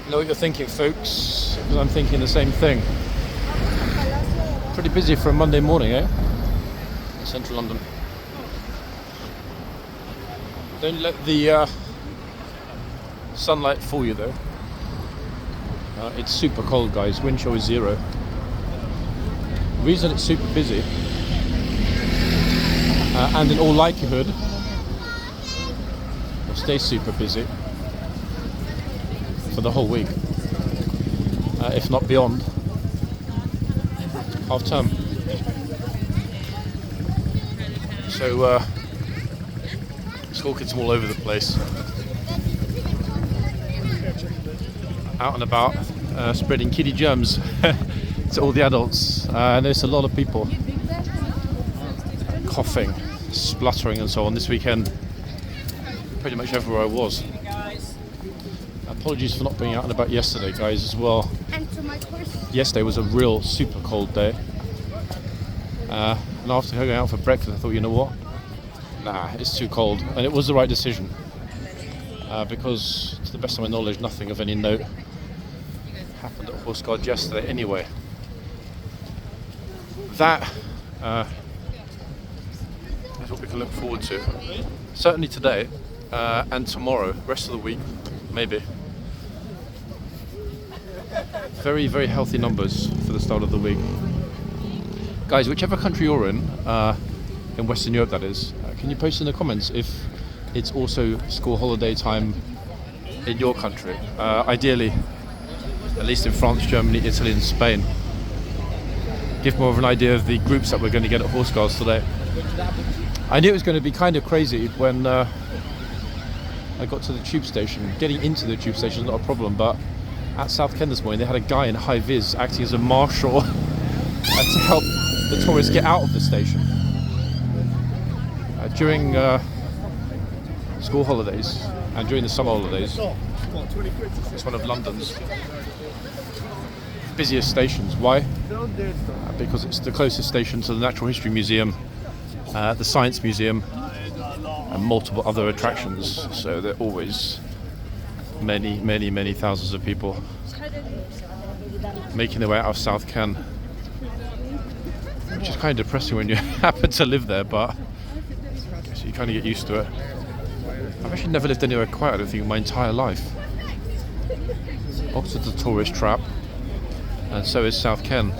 I know what you're thinking, folks, because I'm thinking the same thing. Pretty busy for a Monday morning, eh? In central London. Don't let the sunlight fool you, though. It's super cold, guys. Wind chill is 0. The reason it's super busy, and in all likelihood, will stay super busy for the whole week, if not beyond half term. So school kids all over the place, out and about, spreading kiddie germs to all the adults. There's a lot of people coughing, spluttering and so on this weekend, pretty much everywhere I was. Apologies for not being out and about yesterday, guys, as well. Yesterday was a real super cold day, and after going out for breakfast I thought, you know what, nah, it's too cold. And it was the right decision, because to the best of my knowledge nothing of any note happened at horseguards yesterday anyway. That is what we can look forward to, certainly today, and tomorrow, rest of the week maybe. Very, very healthy numbers for the start of the week. Guys, whichever country you're in Western Europe that is, can you post in the comments if it's also school holiday time in your country? Ideally, at least in France, Germany, Italy and Spain. Give more of an idea of the groups that we're going to get at horseguards today. I knew it was going to be kind of crazy when I got to the tube station. Getting into the tube station is not a problem, but at South Ken this morning they had a guy in high vis acting as a marshal to help the tourists get out of the station during school holidays and during the summer holidays. It's one of London's busiest stations. Why? Because it's the closest station to the Natural History Museum, the Science Museum and multiple other attractions, so there are always many thousands of people making their way out of South Ken, which is kind of depressing when you happen to live there, but so you kind of get used to it. I've actually never lived anywhere quiet, I don't think, in my entire life. Oxford's a tourist trap, and so is South Ken.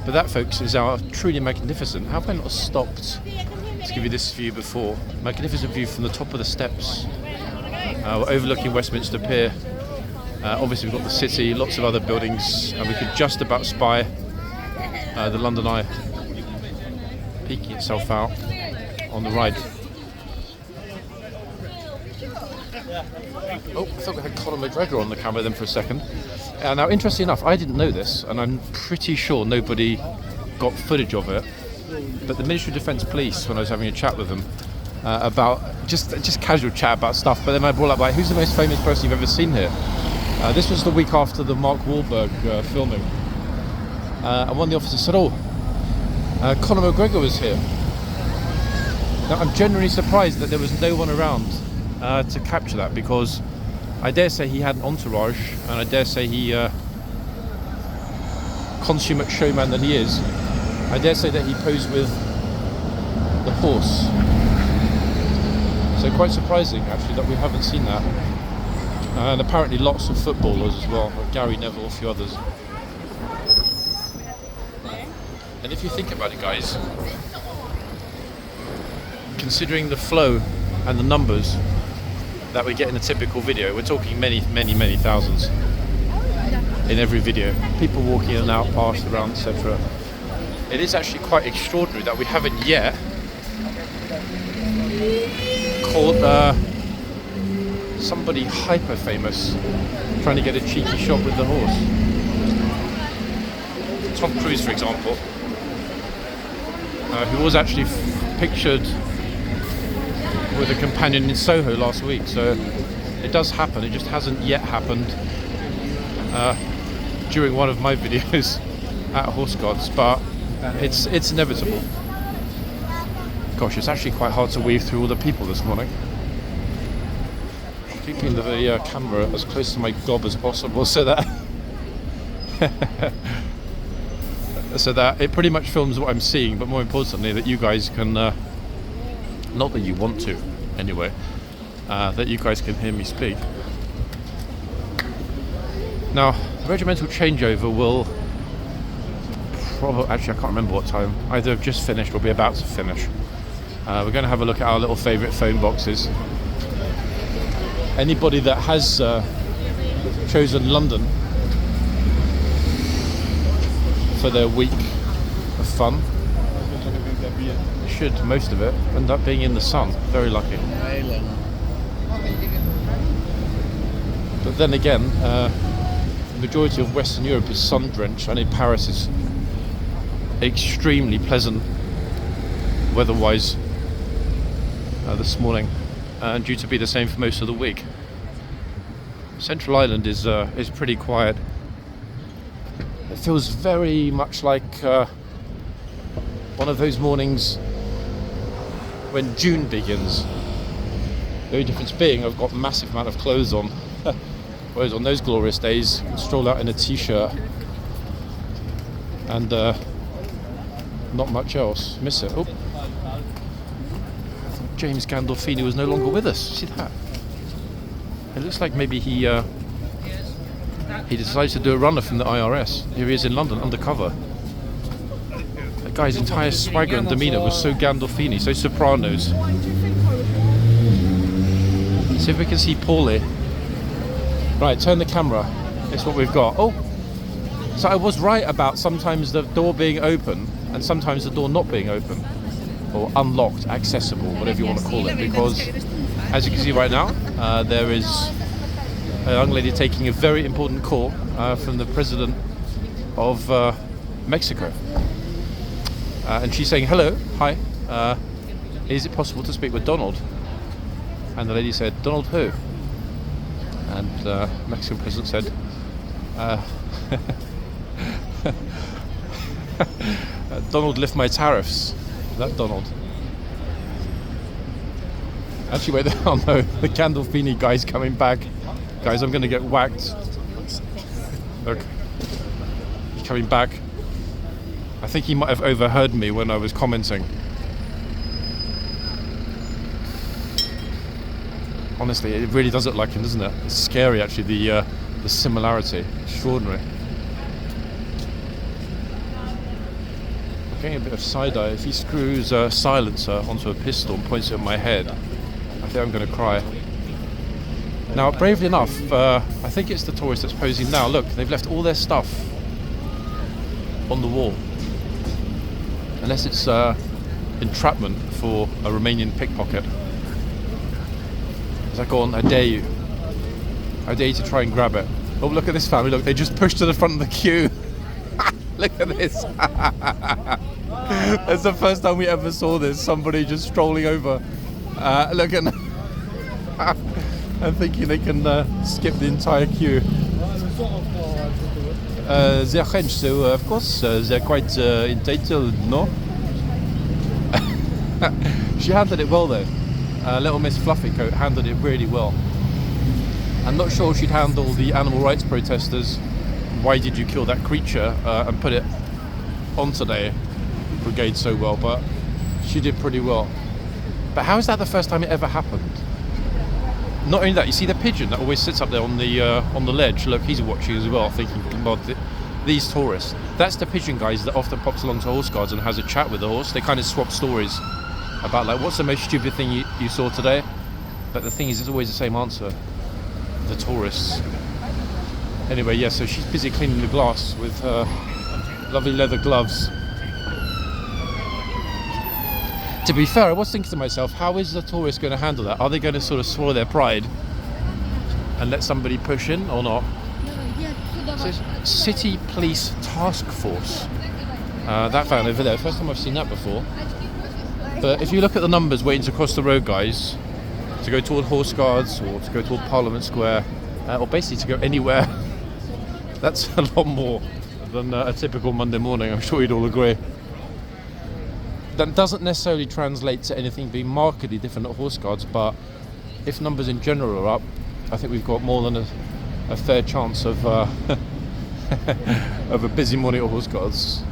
But that, folks, is our truly magnificent. How have I not stopped to give you this view before? Magnificent view from the top of the steps. We're overlooking Westminster Pier. Obviously we've got the city, lots of other buildings, and we could just about spy the London Eye peeking itself out on the right. Oh, I thought we had Conor McGregor on the camera then for a second. Now, interestingly enough, I didn't know this, and I'm pretty sure nobody got footage of it, but the Ministry of Defence Police, when I was having a chat with them, about just casual chat about stuff, but then I brought up, like, who's the most famous person you've ever seen here? This was the week after the Mark Wahlberg filming, and one of the officers said, Conor McGregor was here. Now, I'm genuinely surprised that there was no one around to capture that, because I dare say he had an entourage, and I dare say he, consummate showman that he is, I dare say that he posed with the horse. So quite surprising, actually, that we haven't seen that. And apparently lots of footballers as well, like Gary Neville, a few others. And if you think about it, guys, considering the flow and the numbers that we get in a typical video, we're talking many thousands in every video. People walking in and out, past, around, etc. It is actually quite extraordinary that we haven't yet caught somebody hyper famous trying to get a cheeky shot with the horse. Tom Cruise, for example, who was actually pictured with a companion in Soho last week. So it does happen, it just hasn't yet happened during one of my videos at horseguards, but it's inevitable. Gosh, it's actually quite hard to weave through all the people this morning. keeping the camera as close to my gob as possible so that so that it pretty much films what I'm seeing, but more importantly that you guys can not that you want to anyway, that you guys can hear me speak. Now the regimental changeover will probably, actually I can't remember what time, either have just finished or be about to finish. We're going to have a look at our little favourite phone boxes. Anybody that has chosen London for their week of fun should, most of it, end up being in the sun. Very lucky. But then again, the majority of Western Europe is sun drenched. I know Paris is extremely pleasant weather-wise this morning, and due to be the same for most of the week. Central Ireland is pretty quiet. It feels very much like one of those mornings when June begins. The only difference being I've got a massive amount of clothes on, whereas on those glorious days I stroll out in a t-shirt and not much else. Miss it. Oh, James Gandolfini was no longer with us. See that? It looks like maybe he decided to do a runner from the IRS. Here he is in London, undercover. That guy's entire swagger and demeanour was so Gandolfini, so Sopranos. See if we can see Paulie. Right, turn the camera. That's what we've got. Oh, so I was right about sometimes the door being open and sometimes the door not being open. Or unlocked, accessible, whatever you want to call it, because as you can see right now, there is a young lady taking a very important call from the president of Mexico, and she's saying, hello, hi, is it possible to speak with Donald? And the lady said, Donald who? And the Mexican president said, Donald lift my tariffs. That Donald. Actually, wait, oh no, the Gandolfini guy's coming back. Guys, I'm going to get whacked. Look, he's coming back. I think he might have overheard me when I was commenting. Honestly, it really does look like him, doesn't it? It's scary, actually, the similarity. Extraordinary. Getting a bit of side-eye. If he screws a silencer onto a pistol and points it at my head, I think I'm going to cry. Now, bravely enough, I think it's the tourist that's posing now. Look, they've left all their stuff on the wall. Unless it's entrapment for a Romanian pickpocket. It's like, go on, I dare you. I dare you to try and grab it. Oh, look at this family. Look, they just pushed to the front of the queue. Look at this. That's the first time we ever saw this. Somebody just strolling over. Look at I'm thinking they can skip the entire queue. They're French, so of course they're quite entitled, no? She handled it well though. Little Miss Fluffycoat handled it really well. I'm not sure she'd handle the animal rights protesters. Why did you kill that creature and put it on today brigade so well, but she did pretty well. But how is that the first time it ever happened? Not only that, you see the pigeon that always sits up there on the ledge. Look, he's watching as well, thinking about these tourists. That's the pigeon guys that often pops along to horse guards and has a chat with the horse. They kind of swap stories about like, what's the most stupid thing you saw today? But the thing is, it's always the same answer. The tourists. Anyway, yeah, so she's busy cleaning the glass with her lovely leather gloves. To be fair, I was thinking to myself, how is the tourist going to handle that? Are they going to sort of swallow their pride and let somebody push in or not? So City Police Task Force. That van over there, first time I've seen that before. But if you look at the numbers waiting to cross the road, guys, to go toward Horse Guards or to go toward Parliament Square, or basically to go anywhere, that's a lot more than a typical Monday morning, I'm sure you'd all agree. That doesn't necessarily translate to anything being markedly different at Horse Guards, but if numbers in general are up, I think we've got more than a fair chance of of a busy morning at Horse Guards.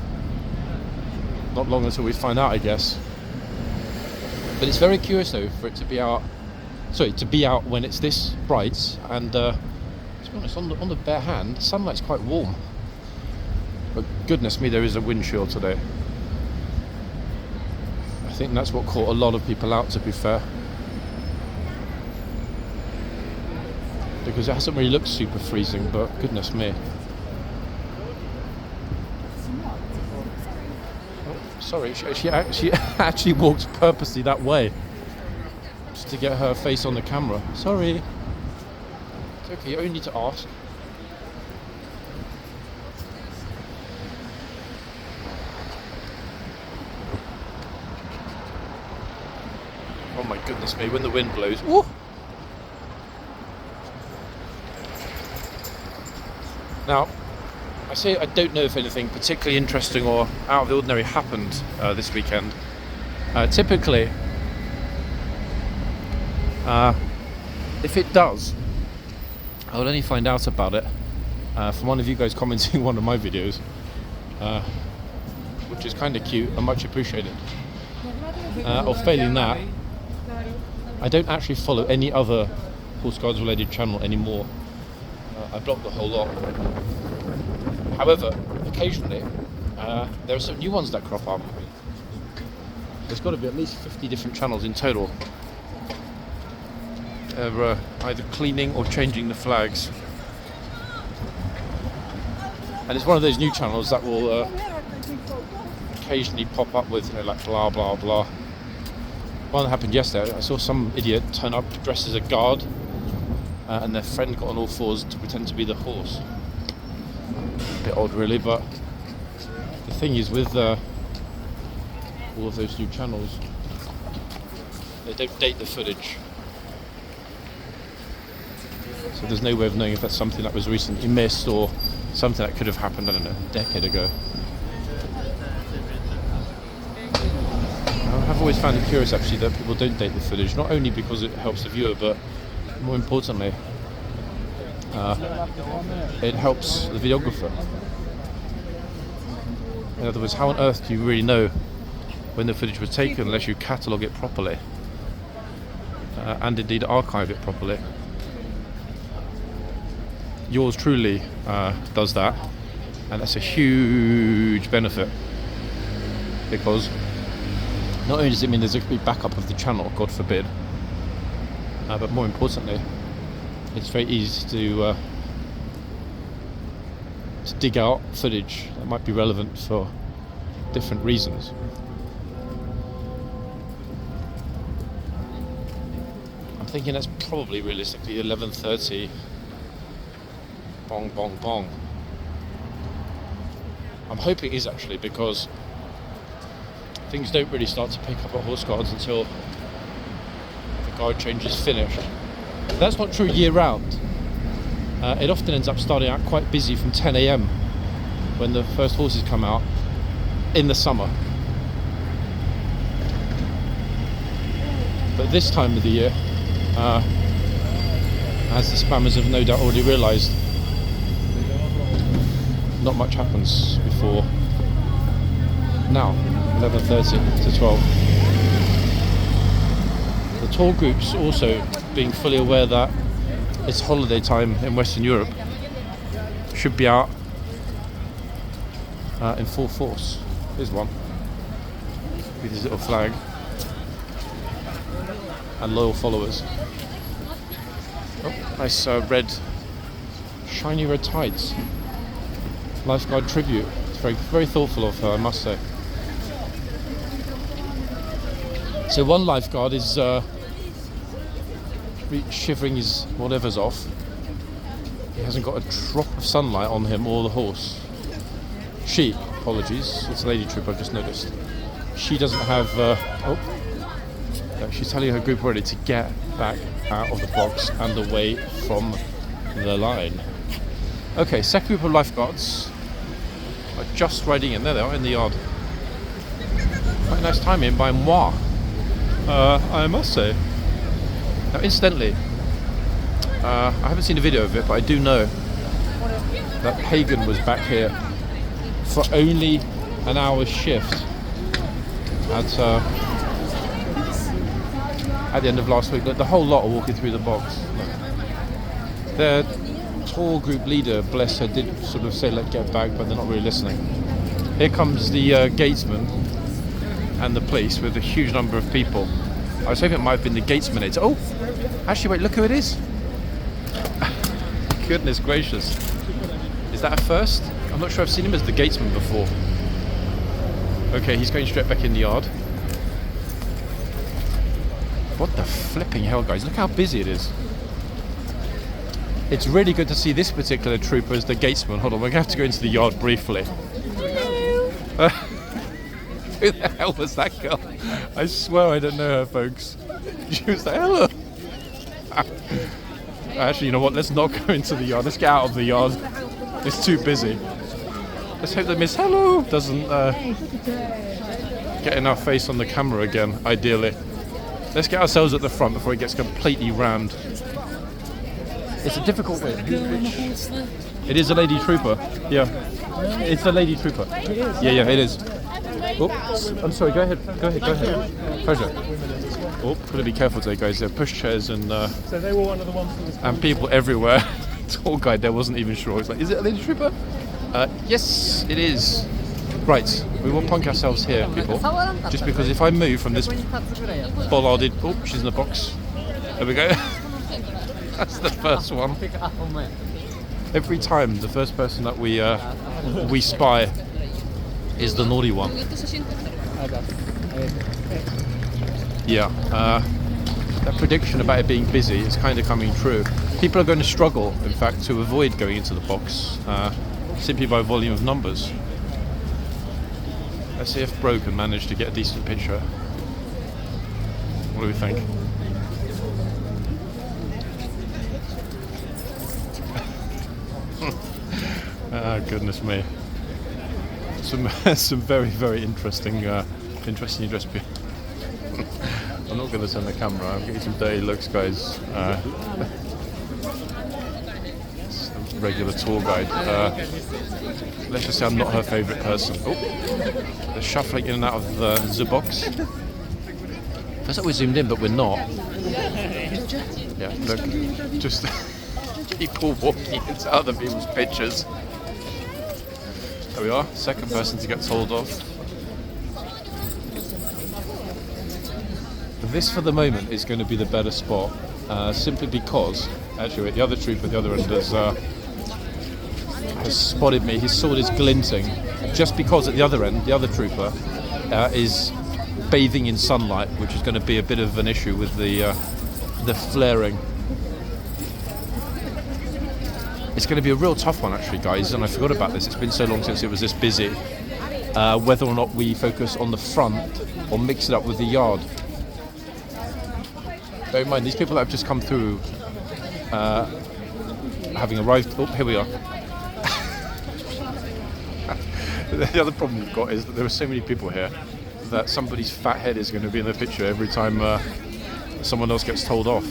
Not long until we find out, I guess. But it's very curious though for it to be out. Sorry, to be out when it's this bright, and to be honest, on the bare hand, sunlight's quite warm. But goodness me, there is a wind chill today. I think that's what caught a lot of people out, to be fair. Because it hasn't really looked super freezing, but goodness me. Oh, sorry, she actually walked purposely that way. Just to get her face on the camera. Sorry. It's okay, you only need to ask. Oh my goodness me, when the wind blows. Woo! Now, I say I don't know if anything particularly interesting or out of the ordinary happened this weekend. Typically, if it does, I will only find out about it from one of you guys commenting one of my videos, which is kind of cute and much appreciated. Or failing that, I don't actually follow any other Horse Guards related channel anymore. I blocked the whole lot. However, occasionally there are some new ones that crop up. There's got to be at least 50 different channels in total. They're either cleaning or changing the flags. And it's one of those new channels that will occasionally pop up with, you know, like blah blah blah. One that happened yesterday, I saw some idiot turn up dressed as a guard, and their friend got on all fours to pretend to be the horse. A bit odd really, but the thing is with all of those new channels, they don't date the footage. So there's no way of knowing if that's something that was recently missed or something that could have happened, I don't know, a decade ago. I've always found it curious actually that people don't date the footage, not only because it helps the viewer, but more importantly, it helps the videographer. In other words, how on earth do you really know when the footage was taken unless you catalogue it properly and indeed archive it properly? Yours truly does that, and that's a huge benefit, because not only does it mean there's going to be backup of the channel, God forbid, but more importantly, it's very easy to dig out footage that might be relevant for different reasons. I'm thinking that's probably realistically 11:30. Bong bong bong. I'm hoping it is actually, because things don't really start to pick up at Horse Guards until the guard change is finished. That's not true year round. It often ends up starting out quite busy from 10 a.m. when the first horses come out in the summer. But this time of the year, as the spammers have no doubt already realised, not much happens before now, 11:30 to 12. The tour groups also, being fully aware that it's holiday time in Western Europe, should be out in full force. Here's one with his little flag and loyal followers. Oh, nice red, shiny red tights. Lifeguard tribute. It's very, very thoughtful of her, I must say. So one lifeguard is shivering his whatever's off. He hasn't got a drop of sunlight on him or the horse. She, apologies, it's a lady troop, I've just noticed. She doesn't have, she's telling her group already to get back out of the box and away from the line. Okay, second group of lifeguards are just riding in. There they are, in the yard. Quite nice timing by moi, I must say. Now, incidentally, I haven't seen a video of it, but I do know that Pagan was back here for only an hour's shift at the end of last week. The whole lot are walking through the box. Their tour group leader, bless her, did sort of say let's get back, but they're not really listening. Here comes the gatesman and the police with a huge number of people. I was hoping it might have been the gatesman. Oh, actually wait, look who it is. Goodness gracious. Is that a first? I'm not sure I've seen him as the gatesman before. Okay, he's going straight back in the yard. What the flipping hell, guys? Look how busy it is. It's really good to see this particular trooper as the gatesman. Hold on, we're going to have to go into the yard briefly. Who the hell was that girl? I swear I don't know her, folks. She was like, hello. Actually, you know what? Let's not go into the yard. Let's get out of the yard. It's too busy. Let's hope that Miss Hello doesn't get in our face on the camera again, ideally. Let's get ourselves at the front before it gets completely rammed. It's a difficult way. It is a lady trooper. Yeah. It's a lady trooper. Yeah, it is. Oh, I'm sorry, go ahead. Pleasure. Oh, gotta be careful today, guys. There are pushchairs and so they were one of the ones and people everywhere. Tour guide there wasn't even sure. He's like, is it a lady trooper? Yes, it is. Right, we won't punk ourselves here, people. Just because if I move from this bollarded... Oh, she's in the box. There we go. That's the first one. Every time, the first person that we spy is the naughty one. Yeah, that prediction about it being busy is kind of coming true. People are going to struggle, in fact, to avoid going into the box simply by volume of numbers. Let's see if Bro can manage to get a decent picture. What do we think? Ah, goodness me. Some very, very interesting address. I'm not going to turn the camera. I'm getting some dirty looks, guys. Regular tour guide. Let's just say I'm not her favourite person. Oh, they're shuffling in and out of the box. Feels like we're zoomed in, but we're not. Yeah, look, just people walking into other people's pictures. There we are, second person to get told off. This, for the moment, is going to be the better spot, simply because, actually, the other trooper at the other end has spotted me. His sword is glinting, just because at the other end, the other trooper is bathing in sunlight, which is going to be a bit of an issue with the flaring. It's going to be a real tough one, actually, guys, and I forgot about this. It's been so long since it was this busy. Whether or not we focus on the front or mix it up with the yard. Bear in mind, these people that have just come through, having arrived... Oh, here we are. The other problem we've got is that there are so many people here that somebody's fat head is going to be in the picture every time someone else gets told off.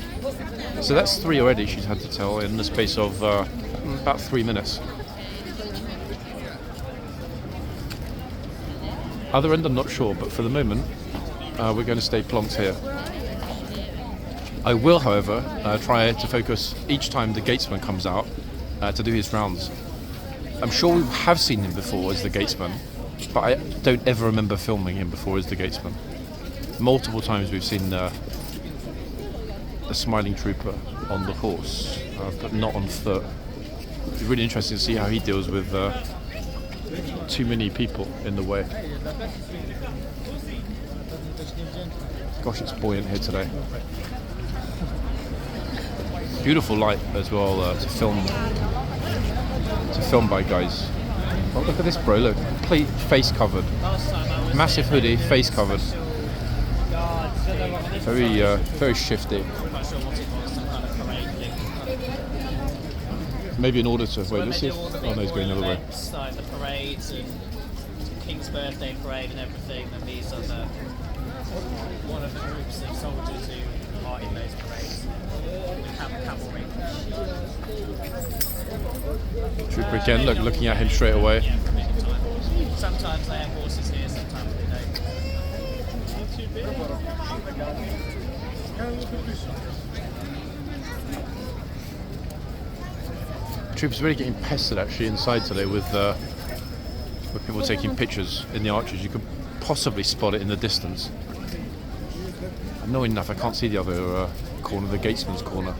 So that's 3 already she's had to tell in the space of about 3 minutes. Other end, I'm not sure, but for the moment, we're going to stay plonked here. I will, however, try to focus each time the gatesman comes out to do his rounds. I'm sure we have seen him before as the gatesman, but I don't ever remember filming him before as the gatesman. Multiple times we've seen the smiling trooper on the horse, but not on foot. It'd be really interesting to see how he deals with too many people in the way. Gosh, it's buoyant here today. Beautiful light as well to film by, guys. Oh, look at this, bro. Look, complete face covered, massive hoodie, face covered. Very shifty. Maybe an auditor. Wait, let's see. Oh no, he's going the other way. Like the parades and King's birthday parade and everything, and these are one of the groups of soldiers who part in those parades. Cavalry. Trooper again, looking at him straight away. Yeah, committed time. Sometimes they have horses here, sometimes they don't. Troopers really getting pestered actually inside today with people taking pictures in the arches. You could possibly spot it in the distance. Annoying enough, I can't see the other corner, the gatesman's corner.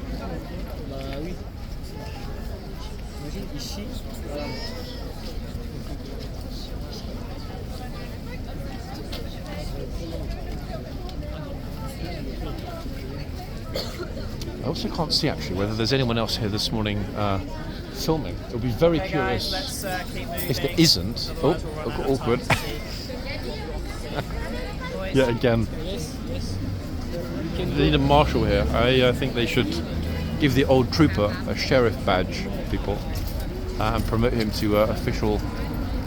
I also can't see actually whether there's anyone else here this morning filming. It'll be very Okay, curious guys, let's keep moving. if there isn't. Oh, awkward. Yeah, again. They need a marshal here. I think they should give the old trooper a sheriff badge, people, and promote him to official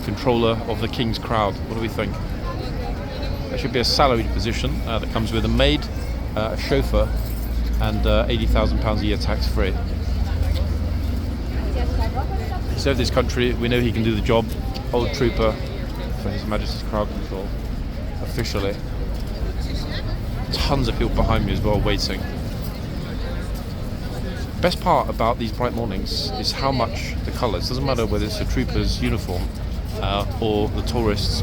controller of the King's crowd. What do we think? That should be a salaried position that comes with a maid, a chauffeur, and £80,000 a year tax-free. He served this country. We know he can do the job. Old trooper for His Majesty's Crowd Control, officially. Tons of people behind me as well, waiting. Best part about these bright mornings is how much the colours, doesn't matter whether it's a trooper's uniform or the tourist's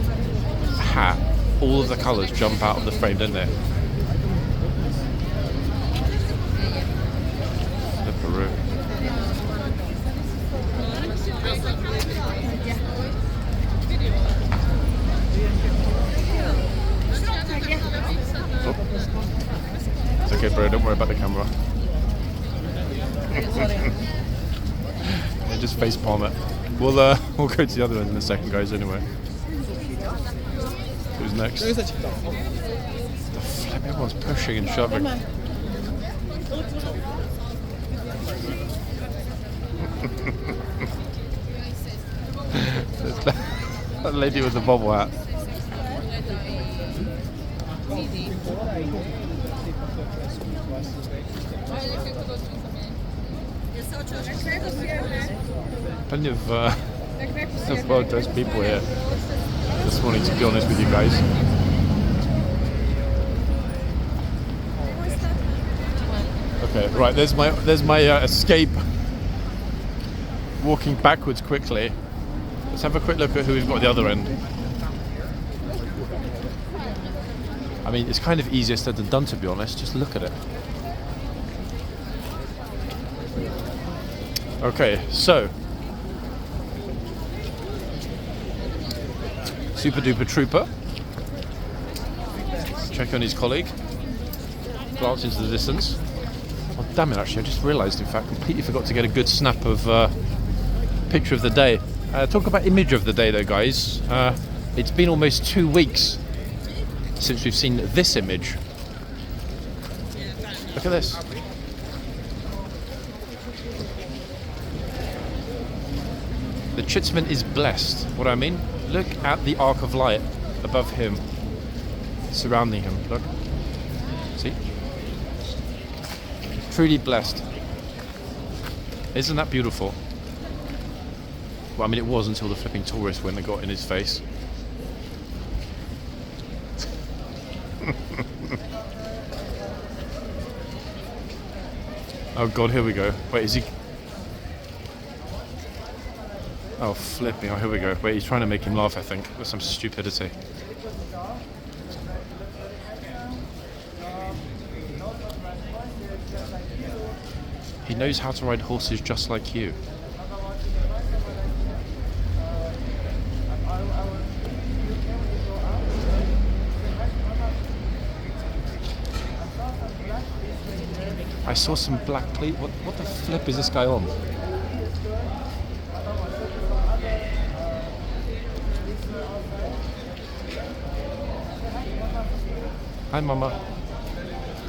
hat, all of the colours jump out of the frame, don't they? The Peru. It's okay, bro, don't worry about the camera. Yeah, just face palm it. We'll go to the other end in a second, guys, anyway. Who's next? The flip, everyone's pushing and shoving. That lady with the bobble hat. Plenty of well-dressed people here this morning, to be honest with you guys. Okay, right. There's my escape. Walking backwards quickly. Let's have a quick look at who we've got at the other end. I mean, it's kind of easier said than done, to be honest. Just look at it. Okay, so super duper trooper. Check on his colleague. Glance into the distance. Oh damn it! Actually, I just realised. In fact, completely forgot to get a good snap of picture of the day. Talk about image of the day, though, guys. It's been almost 2 weeks since we've seen this image. Look at this. The Chitsman is blessed. What I mean? Look at the arc of light above him, surrounding him. Look. See? Truly blessed. Isn't that beautiful? Well, I mean, it was until the flipping tourist when they got in his face. Oh god, here we go. Wait, is he... Oh, flipping. Oh, here we go. Wait, he's trying to make him laugh, I think, with some stupidity. He knows how to ride horses just like you. I saw some black pleat. What the flip is this guy on? Hi, Mama.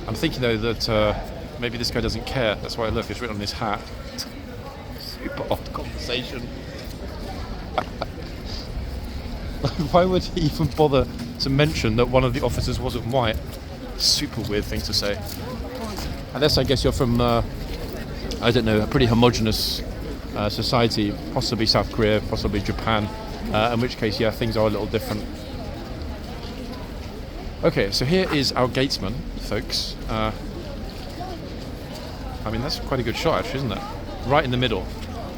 I'm thinking though that maybe this guy doesn't care. That's why, look, it's written on his hat. Super odd conversation. Why would he even bother to mention that one of the officers wasn't white? Super weird thing to say. Unless I guess you're from, I don't know, a pretty homogenous society, possibly South Korea, possibly Japan, in which case, yeah, things are a little different. Okay, so here is our gatesman, folks. I mean, that's quite a good shot, actually, isn't it? Right in the middle,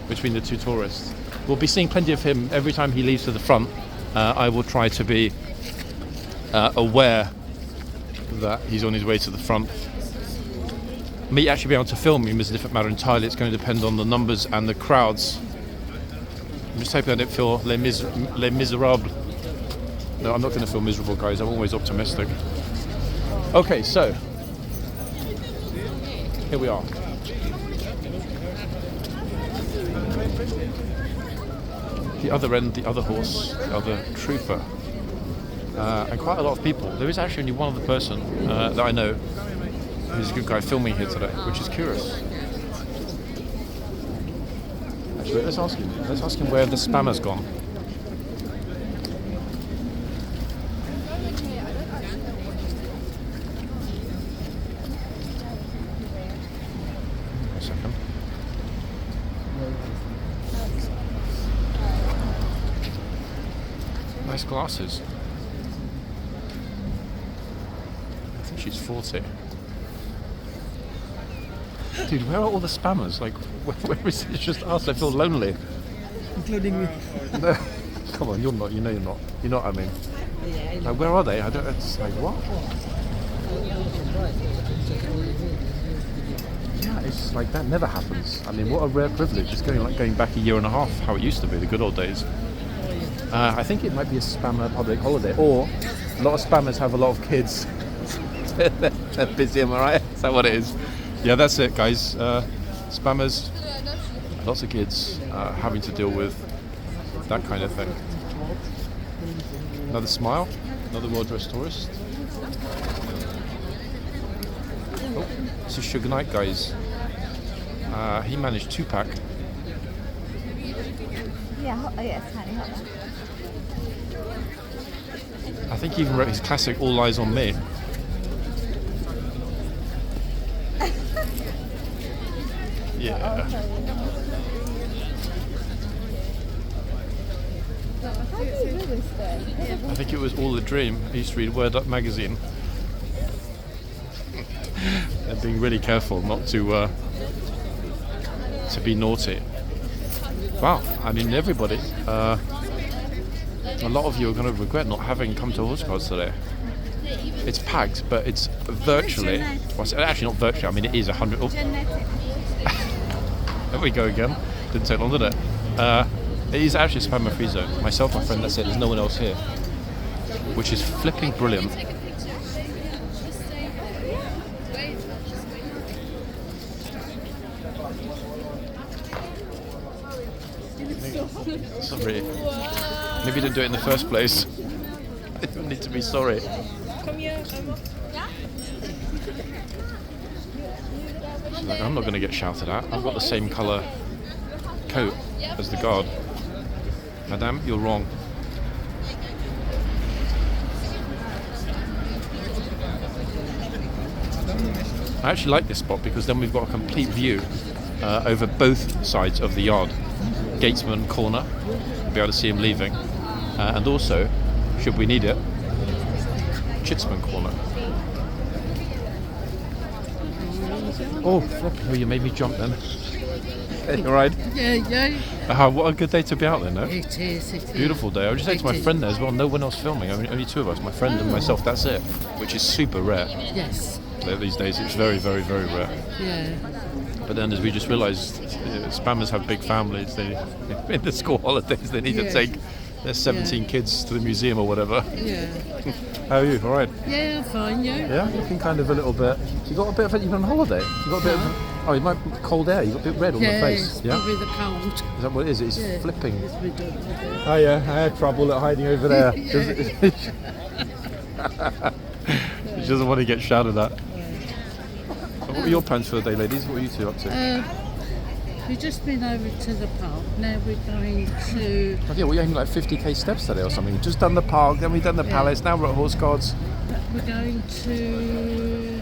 between the two tourists. We'll be seeing plenty of him every time he leaves to the front. I will try to be aware that he's on his way to the front. Me actually being able to film him is a different matter entirely. It's going to depend on the numbers and the crowds. I'm just hoping I don't feel les miserables. No, I'm not going to feel miserable, guys. I'm always optimistic. Okay, so here we are. The other end, the other horse, the other trooper, and quite a lot of people. There is actually only one other person that I know who's a good guy filming here today, which is curious. Actually, let's ask him. Let's ask him where the spammer's gone. A second. Nice glasses. I think she's 40. Dude, where are all the spammers? Like, where is it? It's just us. I feel lonely. Including me. No, come on, you're not. You know you're not. You know what I mean? Like, where are they? I don't. It's like what? Yeah, it's like that never happens. I mean, what a rare privilege. It's going back a year and a half, how it used to be, the good old days. I think it might be a spammer public holiday, or a lot of spammers have a lot of kids. They're busy, am I right? Is that what it is? Yeah, that's it, guys. Spammers, lots of kids having to deal with that kind of thing. Another smile, another well-dressed tourist. Oh, this is Sugar Knight, guys. He managed 2-pack. I think he even wrote his classic All Eyes on Me. Yeah. I think it was all a dream. I used to read Word Up magazine. They're being really careful not to be naughty. Wow, I mean everybody. A lot of you are going to regret not having come to horseguards today. It's packed, but it's virtually. Well, actually, not virtually. I mean, it is 100. Oh. There we go again. Didn't take long, did it? It is actually a spammer free zone. Myself, my friend, that's it. There's no one else here, which is flipping brilliant. Sorry. Maybe you didn't do it in the first place. I don't need to be sorry. She's like, I'm not going to get shouted at. I've got the same colour coat as the guard. Madame, you're wrong. I actually like this spot because then we've got a complete view over both sides of the yard. Gatesman corner, we'll be able to see him leaving, and also, should we need it, Chitsman corner. Oh, flipping, you made me jump then. You alright? Yeah. What a good day to be out there, no? It is. Beautiful day. I was just saying to my friend there as well, no one else filming, only two of us, my friend and myself, that's it, which is super rare. Yes. These days it's very, very, very rare. Yeah. But then as we just realised, spammers have big families. They, in the school holidays, they need to take their 17 kids to the museum or whatever. Yeah. How are you? All right? Yeah, fine, Yeah, looking kind of a little bit. You got a bit of it. You've been on holiday. You got a bit of. Oh, you might be cold air. You got a bit red on the face. Yeah. Probably the cold. Is that what it is? It's flipping. It's ridiculous. Oh yeah, I had trouble at hiding over there. She doesn't want to get shouted at. What were your plans for the day, ladies? What were you two up to? We've just been over to the park. Now we're going to... Oh, yeah, we're aiming like 50k steps today or something. Just done the park, then we've done the palace, now we're at horseguards. We're going to...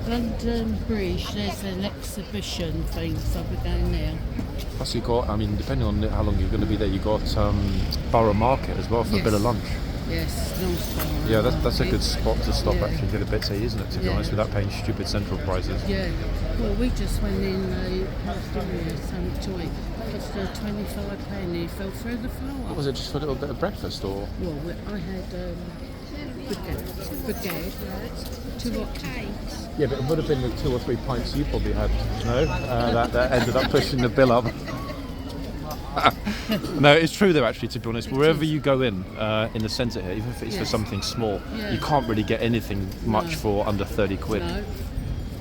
London Bridge, there's an exhibition thing, so we're going there. Plus you got, I mean, depending on how long you're going to be there, you got Borough Market as well for a bit of lunch. Yes, nice. Yeah, that's a good spot to stop Yeah. actually and get a bit tea, isn't it, to be Yeah. honest, without paying stupid central prices. Yeah. Well, we just went in past area, some joy. Cost 25 penny, fell through the floor. What was it, just for a little bit of breakfast or? Well, I had baguette, 2 octaves. Yeah, but it would have been the 2 or 3 pints you probably had, no? That ended up pushing the bill up. No, it's true though actually, to be honest. Wherever you go in the centre here, even if it's for something small, you can't really get anything much for under 30 quid. No.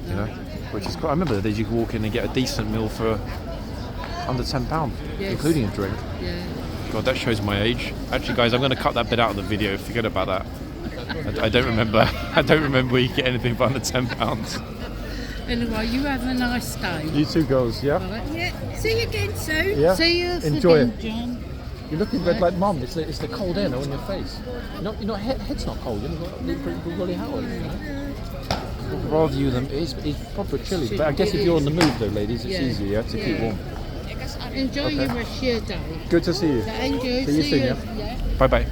You know? Which is quite, I remember the days you could walk in and get a decent meal for under £10, including a drink. Yeah. God, that shows my age. Actually guys, I'm going to cut that bit out of the video, forget about that. I don't remember. I don't remember where you get anything for under £10. Anyway, you have a nice day. You two girls, yeah? Right. Yeah. See you again soon. Yeah. See you Enjoy again, it. John. You're looking red like mum. It's the cold air now on your face. You're not head's not cold. You've got pretty Rolly Howard. You know? Rather you than it's proper chilly. But I guess if you're on the move though, ladies, it's easier to keep warm. Enjoy your rest of your day. Good to see you. Thank you. See you soon, yeah? Bye bye.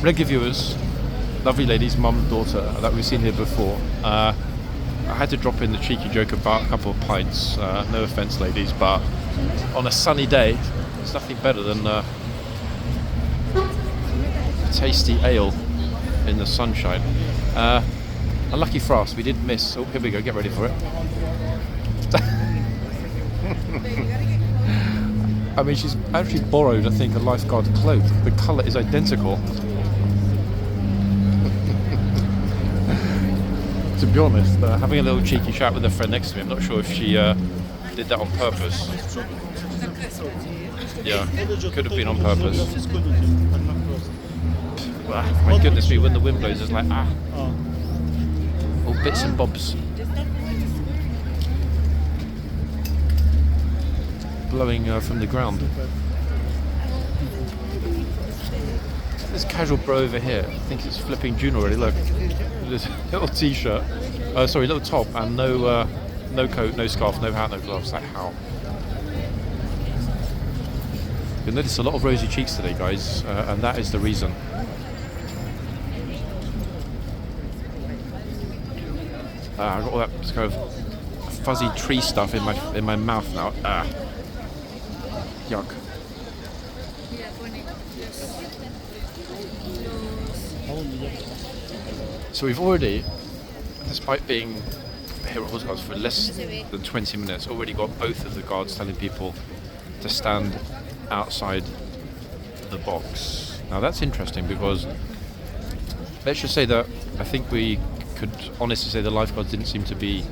Regular viewers, lovely ladies, mum, daughter that we've seen here before. I had to drop in the cheeky joke about a couple of pints. No offence, ladies, but on a sunny day, there's nothing better than a tasty ale in the sunshine. Unlucky for us, we did miss. Oh, here we go. Get ready for it. I mean, she's actually borrowed, I think, a lifeguard cloak. The colour is identical. To be honest, having a little cheeky chat with a friend next to me, I'm not sure if she did that on purpose. Yeah, could have been on purpose. My goodness me, when the wind blows, it's like, all bits and bobs. Blowing from the ground. This casual bro over here, I think it's flipping June already, look. This little t-shirt, little top, and no coat, no scarf, no hat, no gloves. Like, how? You'll notice a lot of rosy cheeks today, guys, and that is the reason. I've got all that kind of fuzzy tree stuff in my mouth now. Yuck. So we've already, despite being here at horseguards for less than 20 minutes, already got both of the guards telling people to stand outside the box. Now that's interesting because let's just say that I think we could honestly say the lifeguards didn't seem to be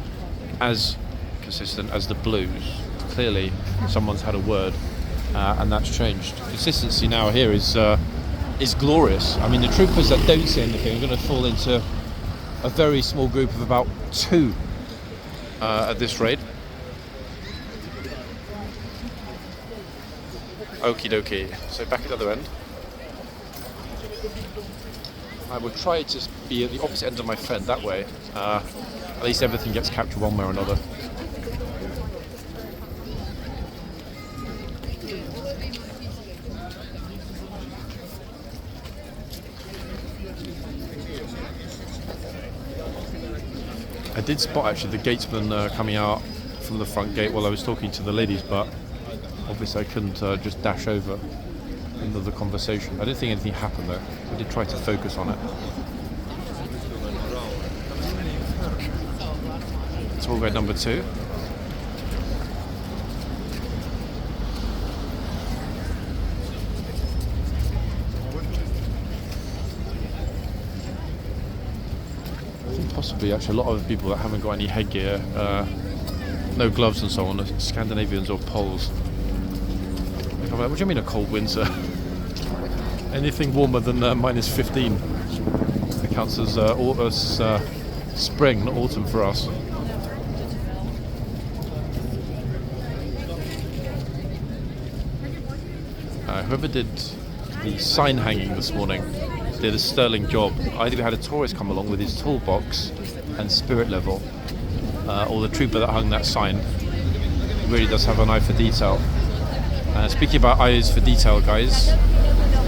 as consistent as the blues. Clearly someone's had a word and that's changed. Consistency now here is glorious. I mean, the troopers that don't say anything are going to fall into a very small group of about 2 at this rate. Okie dokie. So back at the other end. I will try to be at the opposite end of my fence that way. At least everything gets captured one way or another. I did spot actually the gatesman coming out from the front gate while I was talking to the ladies, but obviously I couldn't just dash over into the conversation. I didn't think anything happened though. I did try to focus on it. Tour guide number 2. Possibly actually a lot of people that haven't got any headgear, no gloves and so on, are Scandinavians or Poles. I'm like, what do you mean a cold winter? Anything warmer than minus 15 it counts as spring, not autumn for us. Whoever did the sign hanging this morning did a sterling job. Either we had a tourist come along with his toolbox and spirit level, or the trooper that hung that sign really does have an eye for detail. Speaking about eyes for detail, guys,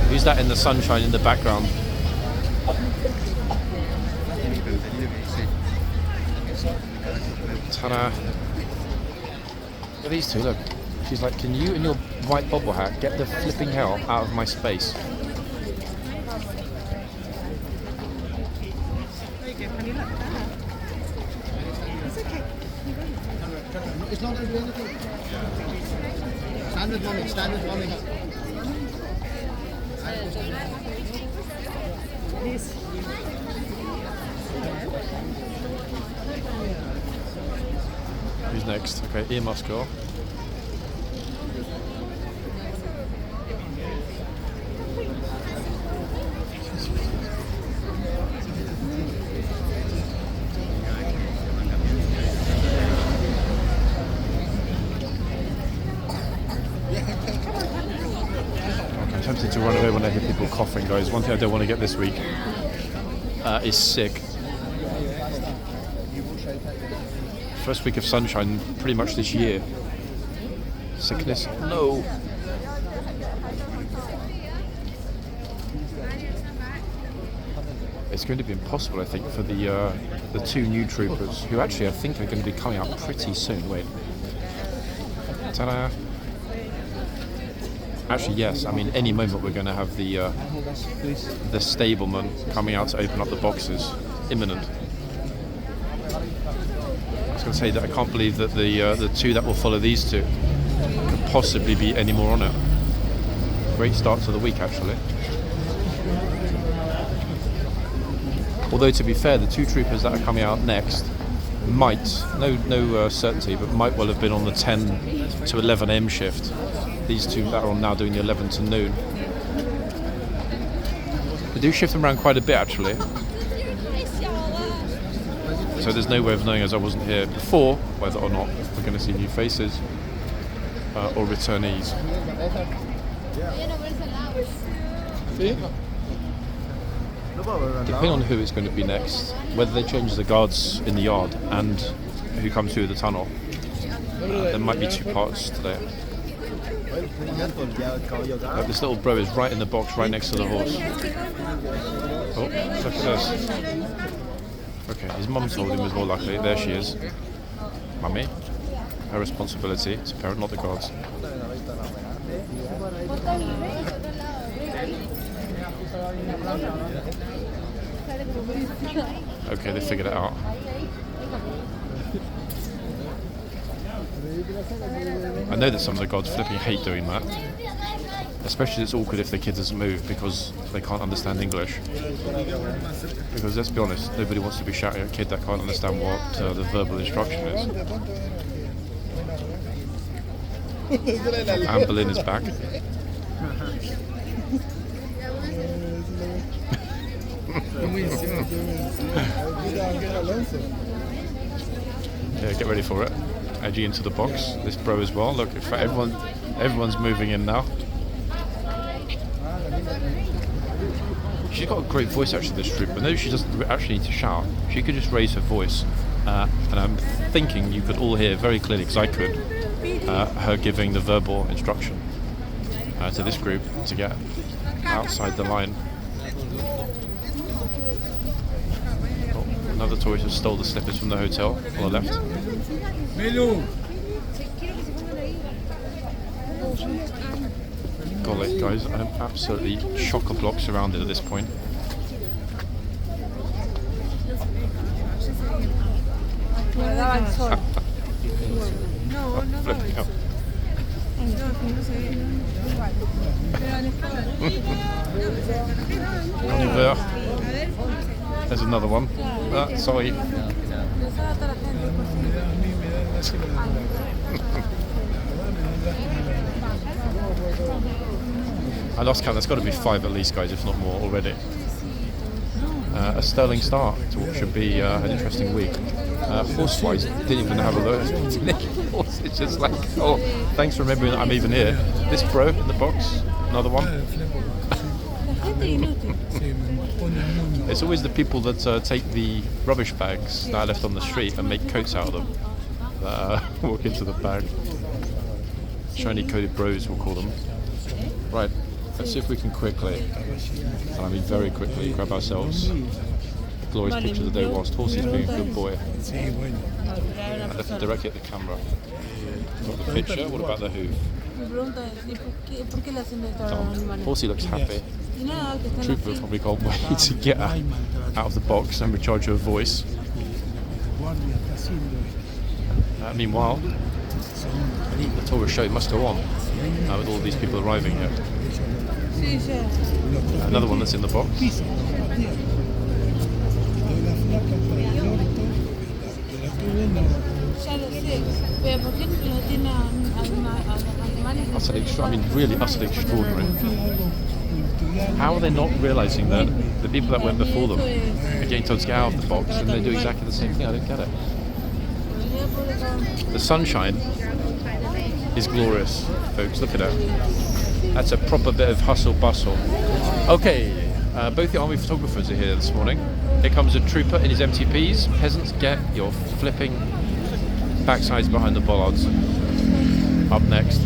who's that in the sunshine in the background? Ta-da! Look at these two, look. She's like, can you in your white bobble hat get the flipping hell out of my space? It's not going to do anything. Stand with mommy. Who's next? Okay, earmuffs girl. I'm tempted to run away when I hear people coughing, guys. One thing I don't want to get this week is sick. First week of sunshine pretty much this year. Sickness? No. It's going to be impossible, I think, for the two new troopers, who actually I think are going to be coming out pretty soon. Wait. Ta-da! Actually, yes. I mean, any moment we're going to have the stableman coming out to open up the boxes. Imminent. I was going to say that I can't believe that the two that will follow these two could possibly be any more on it. Great start to the week, actually. Although, to be fair, the two troopers that are coming out next might, no certainty, but might well have been on the 10 to 11 AM shift. These two that are on now doing the 11 to noon. They do shift them around quite a bit, actually. So there's no way of knowing, as I wasn't here before, whether or not we're going to see new faces or returnees. Depending on who it's going to be next, whether they change the guards in the yard and who comes through the tunnel, there might be two parts today. This little bro is right in the box, right next to the horse. Oh, look at this. Okay, his mum told him as well, luckily. There she is. Mummy. Her responsibility to parent, not the guards. Okay, they figured it out. I know that some of the gods flipping hate doing that. Especially it's awkward if the kid doesn't move because they can't understand English. Because let's be honest, nobody wants to be shouting at a kid that can't understand what the verbal instruction is. Anne Boleyn is back. Yeah, get ready for it. Edgy into the box. This bro as well. Look, if everyone's moving in now. She's got a great voice, actually, this trooper. No, she doesn't actually need to shout. She could just raise her voice. And I'm thinking you could all hear very clearly, because I could, her giving the verbal instruction to this group to get outside the line. Oh, another tourist has stole the slippers from the hotel on the left. Golly, guys, I'm absolutely chock-a-block surrounded at this point. Flipping out. Oliver. There's another one. Sorry. I lost count. There's got to be 5 at least, guys, if not more already. A sterling start to what should be an interesting week. Horse-wise, didn't even have a look. It's just like, oh, thanks for remembering that I'm even here. This bro in the box, another one. It's always the people that take the rubbish bags that are left on the street and make coats out of them that walk into the bag. Shiny coated bros, we'll call them. Right, let's see if we can quickly, and I mean very quickly, grab ourselves a glorious picture of the day whilst Horsey's being a good boy. And looking directly at the camera. Got the picture, what about the hoof? Horsey looks happy. Trooper probably can't wait to get her out of the box and recharge her voice. Meanwhile, the tourist show must go on with all these people arriving here. Another one that's in the box. Really utterly extraordinary. How are they not realising that the people that went before them are getting told to get out of the box and they do exactly the same thing? I don't get it. The sunshine is glorious, folks. Look at it. That's a proper bit of hustle bustle. Okay, both the army photographers are here this morning. Here comes a trooper in his MTPs. Peasants, get your flipping backsides behind the bollards. Up next.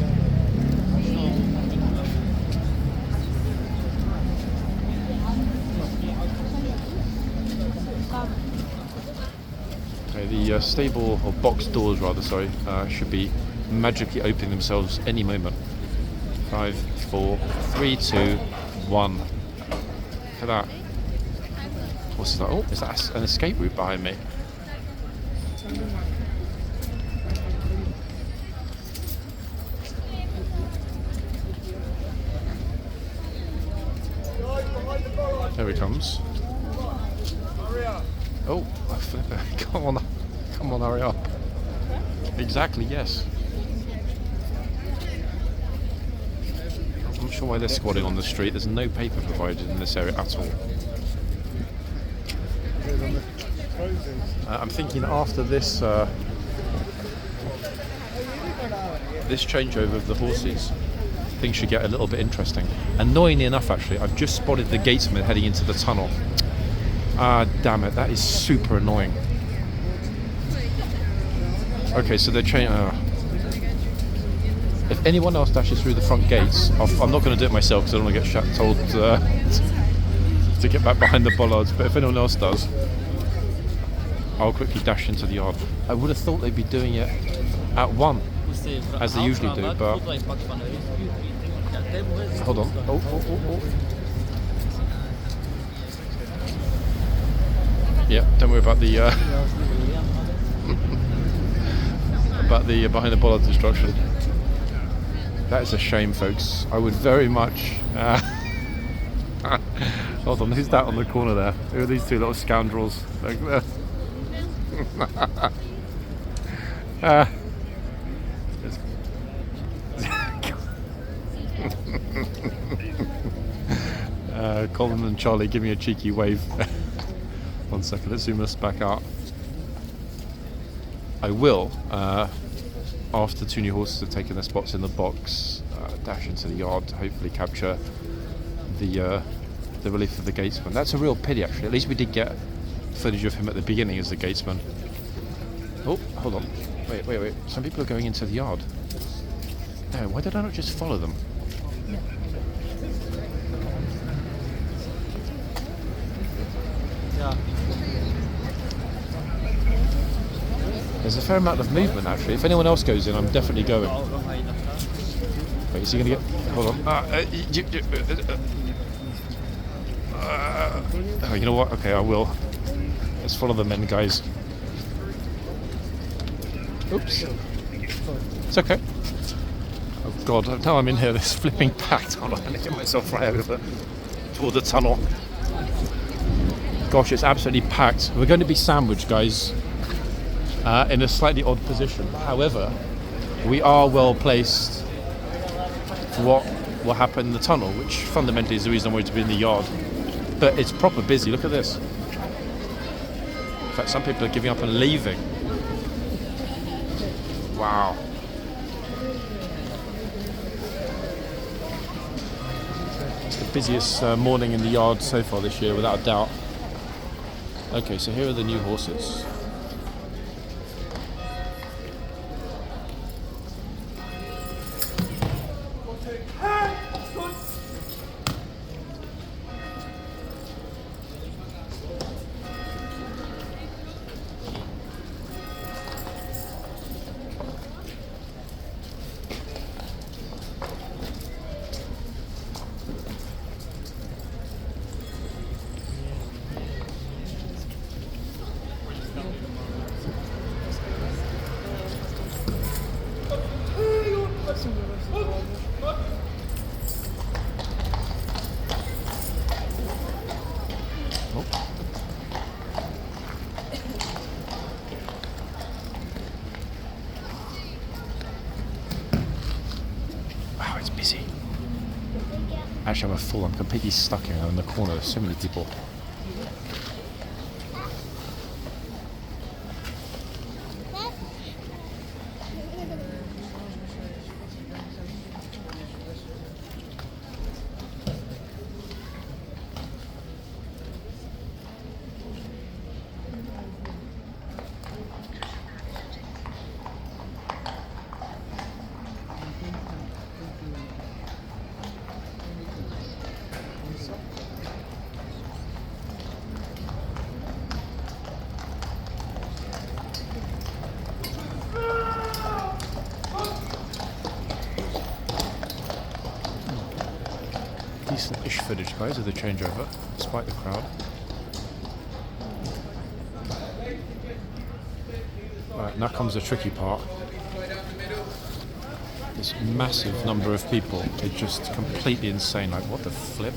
Okay, the stable, or box doors rather, sorry, should be magically opening themselves any moment. 5, 4, 3, 2, 1. Look at that. What's that? Oh, is that an escape route behind me? There he comes. Oh, come on, hurry up. Exactly, yes. I'm not sure why they're squatting on the street. There's no paper provided in this area at all. I'm thinking after this this changeover of the horses, things should get a little bit interesting. Annoyingly enough, actually, I've just spotted the gatesman heading into the tunnel. Ah, damn it, that is super annoying. Okay, so they're changing. If anyone else dashes through the front gates, I'm not going to do it myself because I don't want to get told to get back behind the bollards, but if anyone else does, I'll quickly dash into the yard. I would have thought they'd be doing it at 1, as they usually do, but... Hold on. Oh. Yeah, don't worry about the behind the bollards instruction. That is a shame, folks. I would very much... Hold on, who's that on the corner there? Who are these two little scoundrels? Colin and Charlie give me a cheeky wave. 1 second, let's zoom this back out. I will, after 2 new horses have taken their spots in the box, dash into the yard to hopefully capture the relief of the gatesman. That's a real pity, actually. At least we did get footage of him at the beginning as the gatesman. Oh, hold on. Wait. Some people are going into the yard. No, why did I not just follow them? Yeah. There's a fair amount of movement, actually. If anyone else goes in, I'm definitely going. Wait, is he going to get... Hold on. Oh, you know what? Okay, I will. Let's follow the men, guys. Oops. It's okay. Oh, God. Now I'm in here. This flipping packed. Hold on. Let me get myself right over toward the tunnel. Gosh, it's absolutely packed. We're going to be sandwiched, guys, in a slightly odd position. However, we are well placed for what will happen in the tunnel, which fundamentally is the reason I wanted to be in the yard. But it's proper busy. Look at this. In fact, some people are giving up and leaving. Wow. It's the Busiest morning in the yard so far this year, without a doubt. Okay, so here are the new horses. Wow, it's busy. Actually, I'm a fool. I'm completely stuck here in the corner. There's so many people. Decent-ish footage, guys, of the changeover, despite the crowd. Right, now comes the tricky part. This massive number of people are just completely insane. Like, what the flip?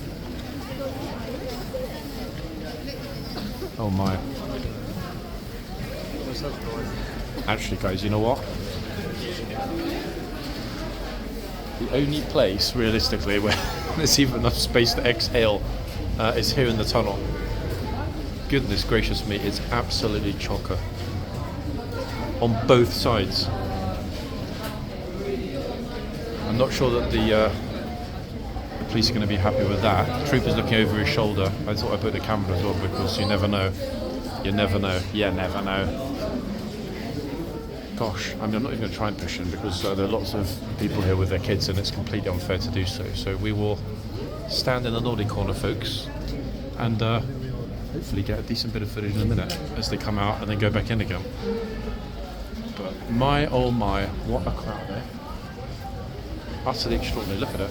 Oh my. Actually, guys, you know what? The only place, realistically, where there's even enough space to exhale is here in the tunnel. Goodness gracious me, it's absolutely chocker. On both sides. I'm not sure that the police are going to be happy with that. The trooper's looking over his shoulder. I thought I'd put the camera as well because you never know. You never know. You never know. Gosh, I mean, I'm not even going to try and push in because there are lots of people here with their kids and it's completely unfair to do so. So we will stand in the naughty corner, folks, and hopefully get a decent bit of footage in a minute as they come out and then go back in again. But my oh my, what a crowd there. Utterly extraordinary, look at it.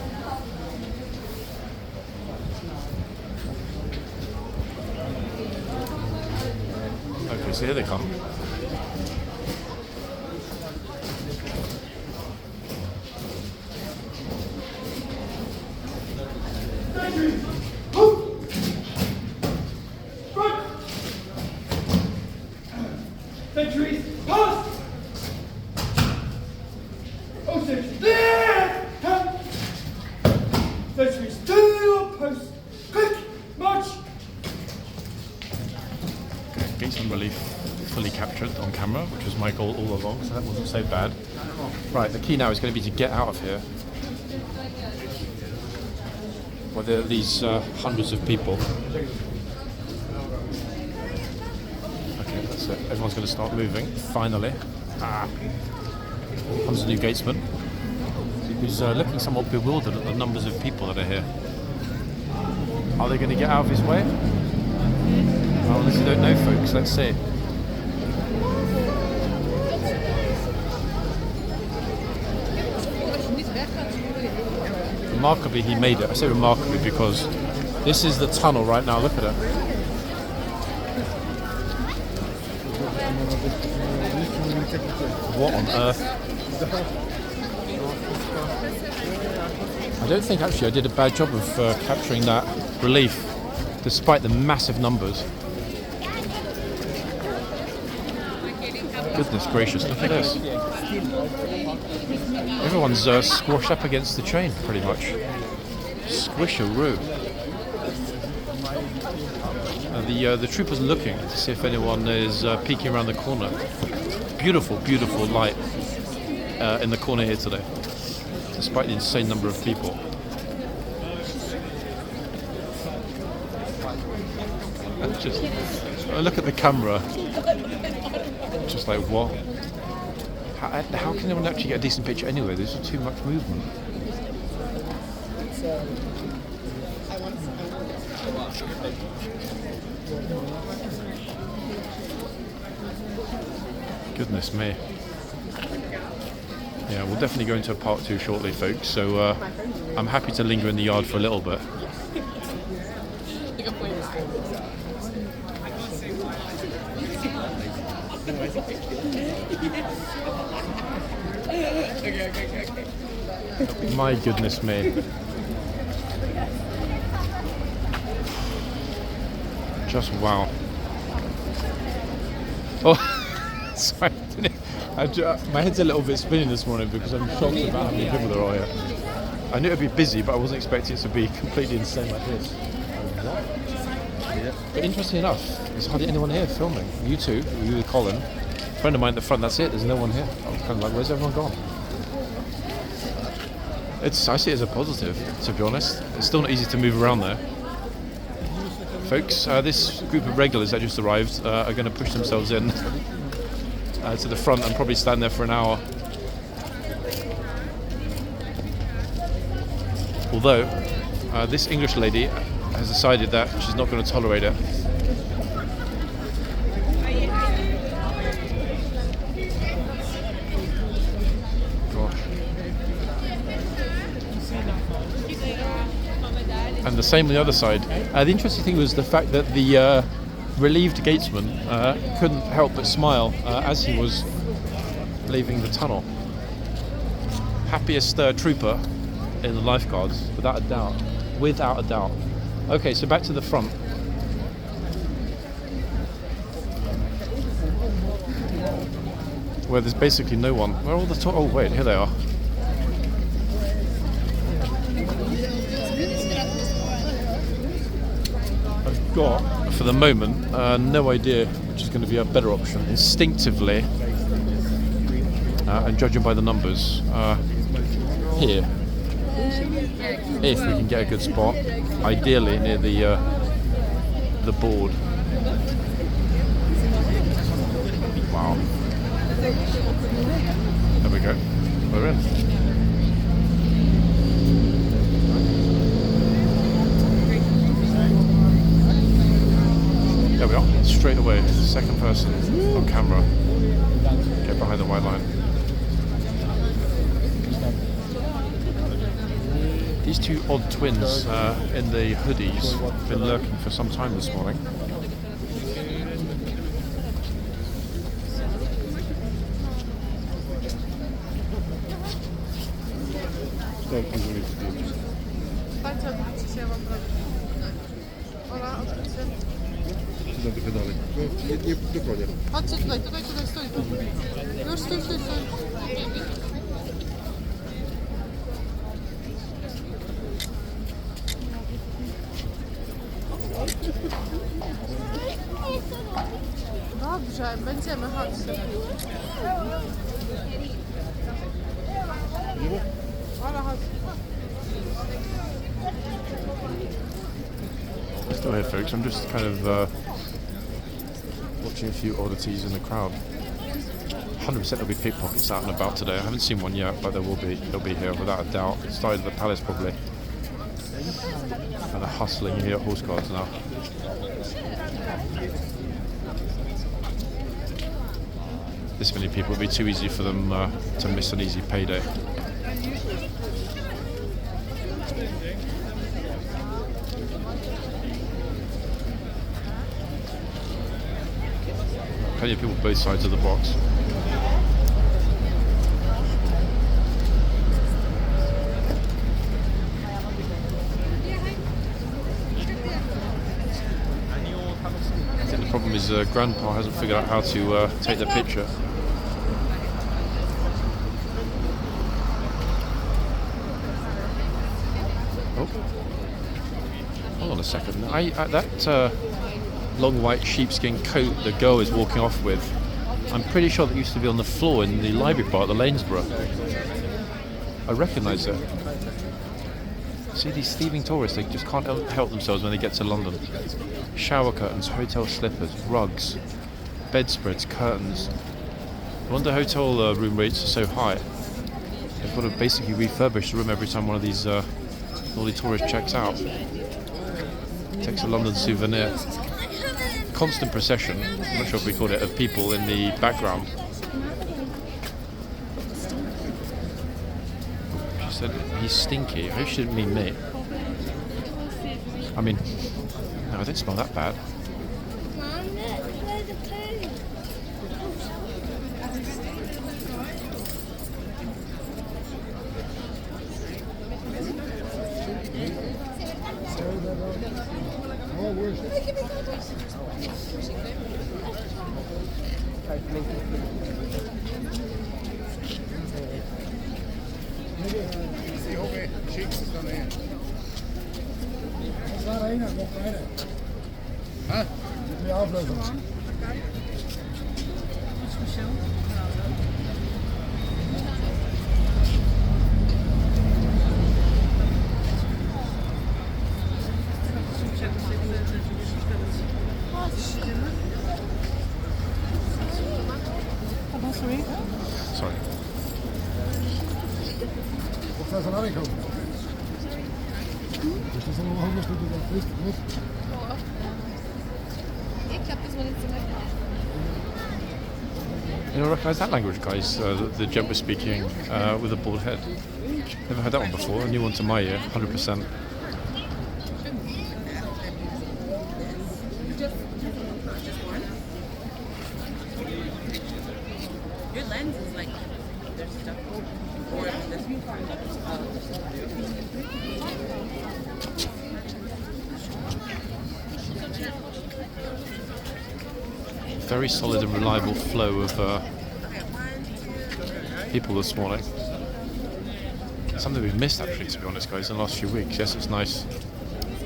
Okay, so here they come. Sentries, post! Oh, sentries, there! Come! Sentries, to your post! Quick, march! Okay, gates and relief fully captured on camera, which was my goal all along, so that wasn't so bad. Right, the key now is going to be to get out of here. Well, there are these hundreds of people. Okay, that's it. Everyone's going to start moving, finally. Comes the new gatesman, who's looking somewhat bewildered at the numbers of people that are here. Are they going to get out of his way? I honestly don't know, folks. Let's see. Remarkably, he made it. I say remarkably because this is the tunnel right now. Look at it. What on earth? I don't think actually I did a bad job of capturing that relief, despite the massive numbers. Goodness gracious, look at this. Everyone's squashed up against the chain, pretty much. Squish-a-roo. The trooper's looking to see if anyone is peeking around the corner. Beautiful, beautiful light in the corner here today, despite the insane number of people. Just I look at the camera, just like what? How can anyone actually get a decent picture anyway? There's too much movement. Goodness me. Yeah, we'll definitely go into a part 2 shortly, folks, so I'm happy to linger in the yard for a little bit. My goodness me. Just wow. Oh, sorry. My head's a little bit spinning this morning because I'm shocked about how many people there are here. I knew it'd be busy, but I wasn't expecting it to be completely insane like this. But interestingly enough, there's hardly anyone here filming. You two, you with Colin, a friend of mine at the front, that's it, there's no one here. I was kind of like, where's everyone gone? I see it as a positive, to be honest. It's still not easy to move around there. Folks, this group of regulars that just arrived are going to push themselves in to the front and probably stand there for an hour. Although, this English lady has decided that she's not going to tolerate it. Gosh. And the same on the other side. The interesting thing was the fact that the relieved gatesman couldn't help but smile as he was leaving the tunnel. Happiest trooper in the lifeguards, without a doubt. Without a doubt. Okay, so back to the front. Where there's basically no one. Where are all the oh wait, here they are. I've got, for the moment, no idea which is going to be a better option. Instinctively, and judging by the numbers, here. If we can get a good spot, ideally near the board. Wow. There we go. We're in. There we are. Straight away, second person on camera. Get behind the white line. These two odd twins in the hoodies have been lurking for some time this morning. Chodźcie tutaj, stój. Już stój. Dobrze, będziemy, chodźcie. Ola, chodź. Still here, folks. I'm just kind of watching a few oddities in the crowd. 100% there'll be pickpockets out and about today. I haven't seen one yet, but there will be. They'll be here without a doubt. Started at the palace probably. And they're hustling here at horseguards now. This many people, it'd be too easy for them to miss an easy payday. Plenty of people both sides of the box. I think the problem is Grandpa hasn't figured out how to take the picture. Oh, hold on a second. That long white sheepskin coat the girl is walking off with, I'm pretty sure that used to be on the floor in the library bar at the Lanesborough. I recognise it. See these thieving tourists, they just can't help themselves when they get to London. Shower curtains, hotel slippers, rugs, bedspreads, curtains. No wonder hotel room rates are so high. They've got to basically refurbish the room every time one of these naughty tourists checks out. Takes a London souvenir. Constant procession, I'm not sure if we called it, of people in the background. She said he's stinky. I hope she didn't mean me. I mean, no, I don't smell that bad. Mom, look, where's the poo? Oh, where's it? Die hoge Chicks dan in. Dat is daar een, nog rijden. Huh? Moet je afleveren. Sorry. Of daar zijn aankomen. Dus dat is allemaal anders dan dat is. Ik heb dus wel iets in You don't recognise that language, guys? The gent was speaking with a bald head. Never heard that one before. A new one to my ear, 100%. Your lens is like, there's stuff more than this. Very solid and reliable flow of people this morning. Something we've missed, actually, to be honest, guys, in the last few weeks. Yes, it's nice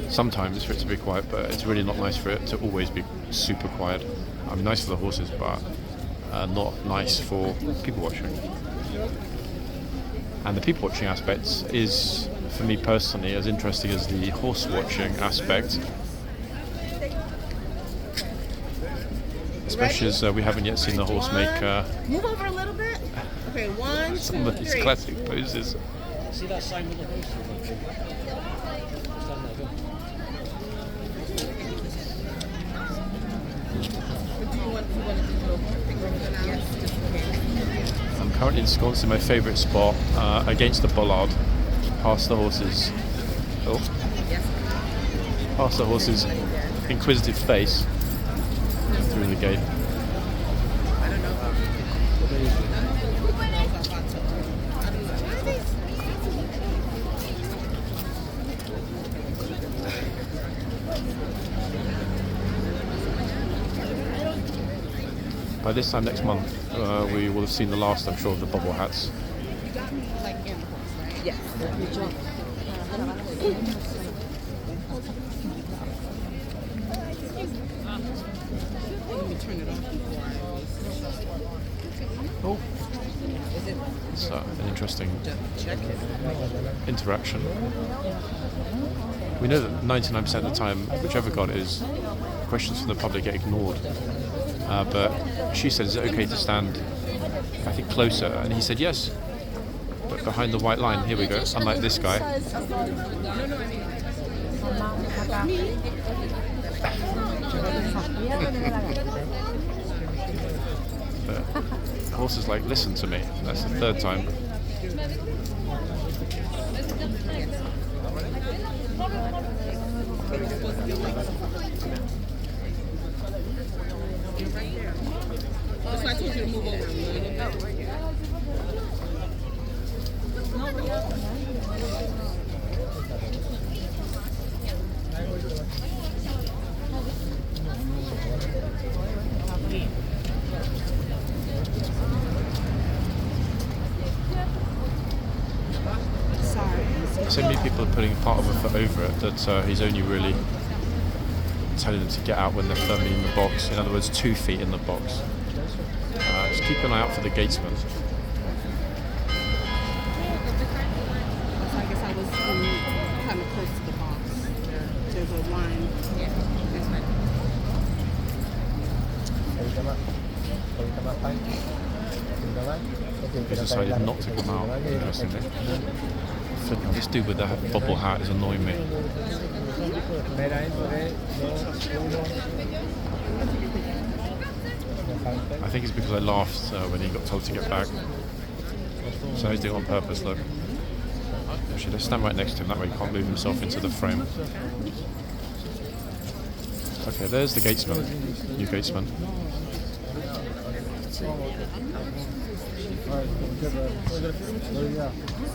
sometimes for it to be quiet, but it's really not nice for it to always be super quiet. I mean, nice for the horses, but not nice for people watching. And the people watching aspect is, for me personally, as interesting as the horse watching aspect. Especially as we haven't yet seen the horse make Move over a little bit. Okay, 1, 2, 3. some of these classic poses. See that sign with the horse? I'm currently ensconced in my favourite spot against the bollard, past the horses. Oh, past the horse's inquisitive face through the gate. By this time next month, we will have seen the last, I'm sure, of the bobble hats. Oh, it's an interesting interaction. We know that 99% of the time, whichever god it is, questions from the public get ignored. But she said, is it okay to stand, I think, closer? And he said, yes, but behind the white line. Here we go, unlike this guy. But the horse is like, listen to me. That's the third time. That's why I told you to move over a little bit. So many people are putting part of a foot over it that he's only really telling them to get out when they're firmly in the box. In other words, 2 feet in the box. Just keep an eye out for the gatesman. I guess I was kind decided not to come out, interestingly. This dude with the bobble hat is annoying me. I think it's because I laughed when he got told to get back. So he's doing it on purpose, look. Actually, let's stand right next to him, that way he can't move himself into the frame. Okay, there's the gatesman, new gatesman.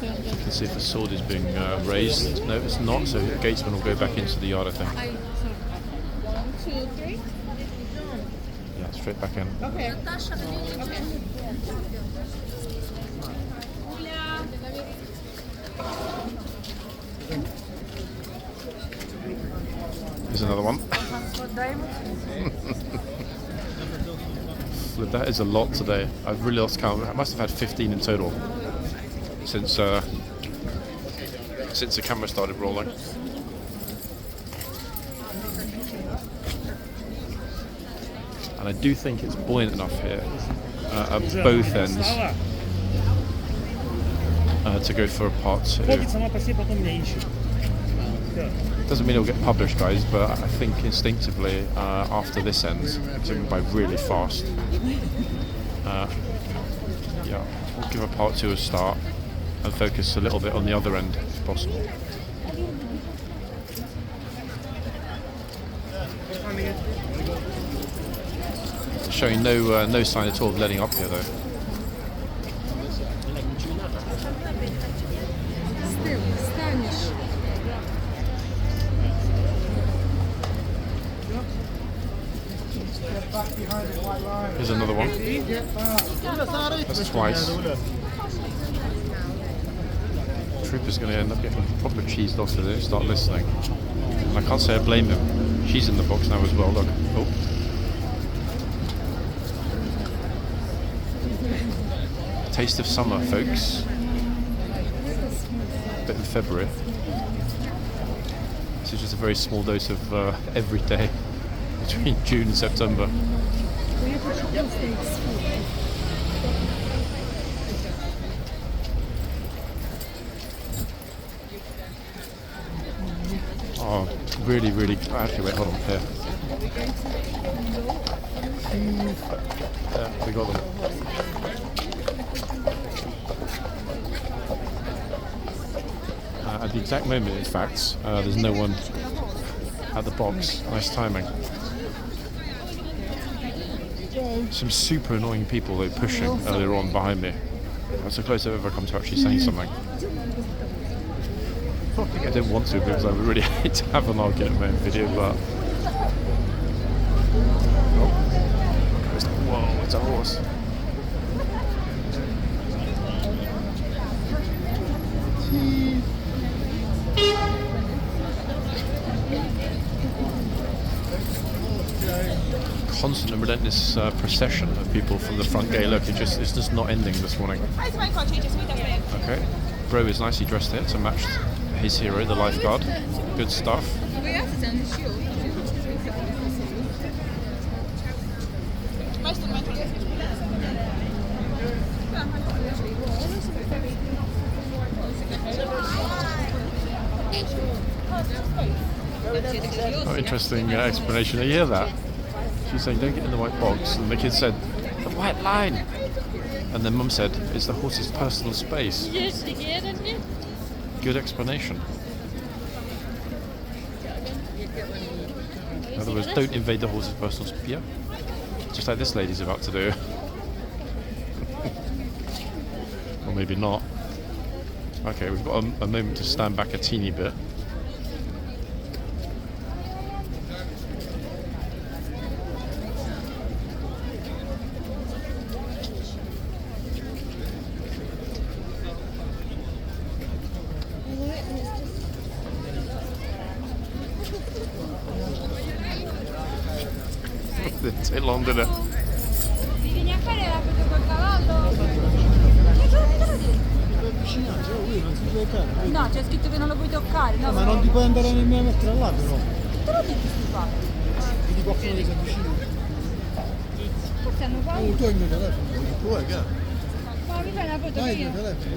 You can see if the sword is being raised. No, it's not, so the gatesman will go back into the yard, I think. 1, 2, 3. Yeah, straight back in. Okay. Here's another one. That is a lot today. I've really lost count. I must have had 15 in total since the camera started rolling. And I do think it's buoyant enough here at both ends to go for a part 2. Doesn't mean it'll get published, guys, but I think instinctively after this ends, it's going by really fast. Yeah, we'll give a part 2 a start and focus a little bit on the other end if possible. Showing no sign at all of letting up here, though. Here's another one. That's twice. Trooper's going to end up getting proper cheesed off if they don't start listening. And I can't say I blame him. She's in the box now as well, look. Oh. Taste of summer, folks. A bit in February. This is just a very small dose of every day between June and September. Oh, really, really. Actually, wait, hold on. Here. Yeah, we got them. At the exact moment, in fact, there's no one at the box. Nice timing. Some super annoying people though pushing earlier on behind me. That's the closest I've ever come to actually saying something. I didn't want to because I would really hate to have an argument in my own video, but whoa, it's a horse. Constant and relentless procession of people from the front gate. Look, it's just not ending this morning. Okay, Bro is nicely dressed here to match his hero, the lifeguard. Good stuff. Oh, interesting explanation. You hear that? She's saying, don't get in the white box. And the kid said, the white line. And then Mum said, it's the horse's personal space. Good explanation. In other words, don't invade the horse's personal space. Yeah. Just like this lady's about to do. Or maybe not. Okay, we've got a moment to stand back a teeny bit. Didn't take long, did it? Bisogna fare la foto col cavallo? No, c'è scritto che non lo puoi toccare. No, Ma non ti puoi andare nemmeno a mettere là, però. te lo dico sti qua. Vedi qualcuno che si avvicina. Forse hanno paura. Tu hai il mio telefono. Tu hai che? mi fai una foto Dai, il io? mio telefono.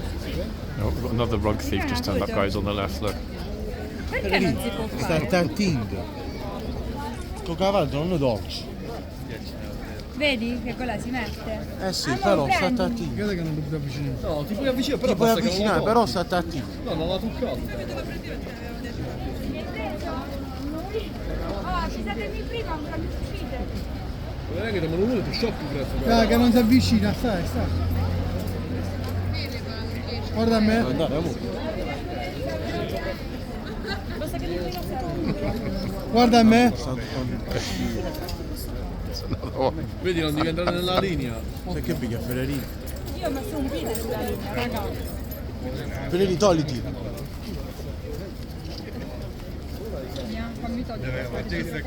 Oh, we've got another rug thief just turned up, guys, on the left. Look. Perché non si può Sta fare? attento. Sto cavallo non dolce. Vedi che quella si mette? Eh sì, Allora, però sta prendi. attento. Guarda che non dobbiamo avvicinare. No, ti puoi avvicinare, però Ti puoi basta che non avvicinare, la però tocchi. sta attento. No, non l'ha toccato. Oh, avvisatemi prima, non mi uscite. Non è che dammi uno ti sciocchi prezzo. Dai, che non si avvicina, stai. Guarda a me. Andate, amore. Guarda a me. Vedi, non devi entrare nella linea. Sai che piglia Ferrerini? Io ho messo un piede sulla linea, raga. Ferrerini, togliti. Fammi togliere questa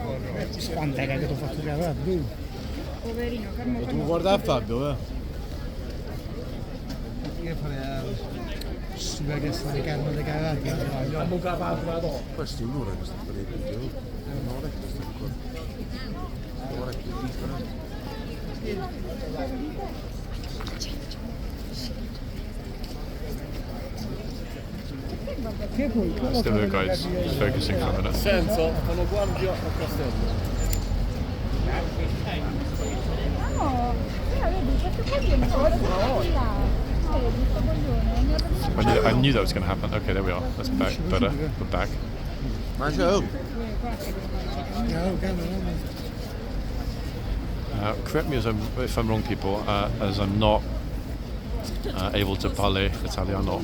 Quanta che ti ho fatto cagare, tu? poverino, fermo. Guarda a Fabio, Che fare? Si vede che sta di carne di cagati. Questo è un'ora che sta per il video. Un'ora che sta ancora. Un'ora che Still there, guys. Just focusing for a minute. Senza, fanno guardia al castello. No, vedi, questo coglione sto là. Vedi, sto coglione. I knew that was going to happen. Okay, there we are. That's back. Better. We're back. Mangia, oh. Correct me if I'm wrong, people, as I'm not able to parle Italiano.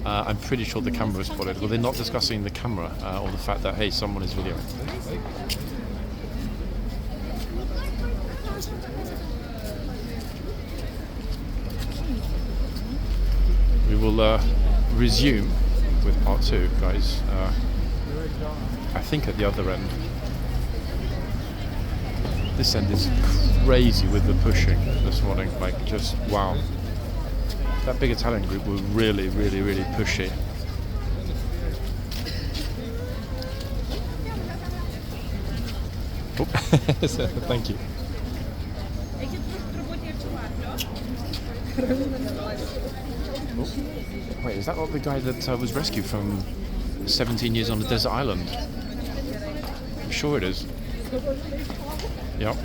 I'm pretty sure the camera was spotted. Well, they're not discussing the camera or the fact that, hey, someone is videoing. We will resume with part 2, guys. I think at the other end. This end is crazy with the pushing this morning. Like, just wow. That big Italian group were really, really, really pushy. Oh. Thank you. Oh. Wait, is that not the guy that was rescued from 17 years on a desert island? I'm sure it is. Yep.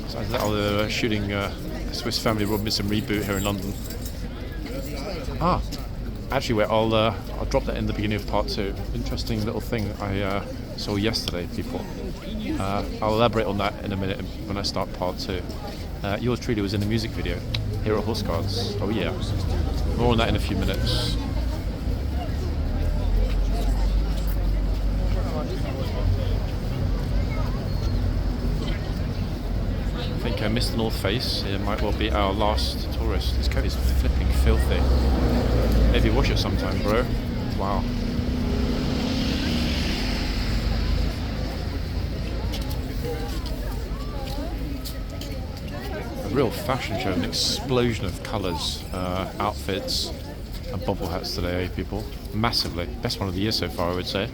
So is that all the shooting Swiss Family Robinson reboot here in London? Ah, actually, wait. I'll drop that in the beginning of part 2. Interesting little thing I saw yesterday, people. I'll elaborate on that in a minute when I start part 2. Yours truly was in a music video here at Horseguards. Oh yeah. More on that in a few minutes. I think Mr. North Face here might well be our last tourist. This coat is flipping filthy. Maybe wash it sometime, bro. Wow. A real fashion show, an explosion of colours, outfits and bobble hats today, people. Massively. Best one of the year so far, I would say.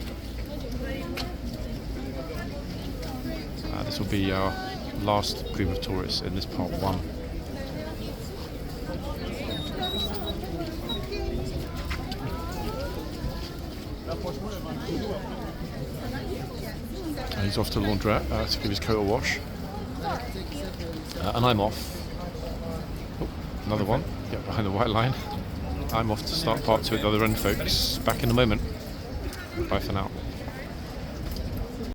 This will be our last group of tourists in this part 1. And he's off to the laundrette to give his coat a wash. And I'm off. Oh, another one. Get behind the white line. I'm off to start part 2 at the other end, folks. Back in a moment. Bye for now.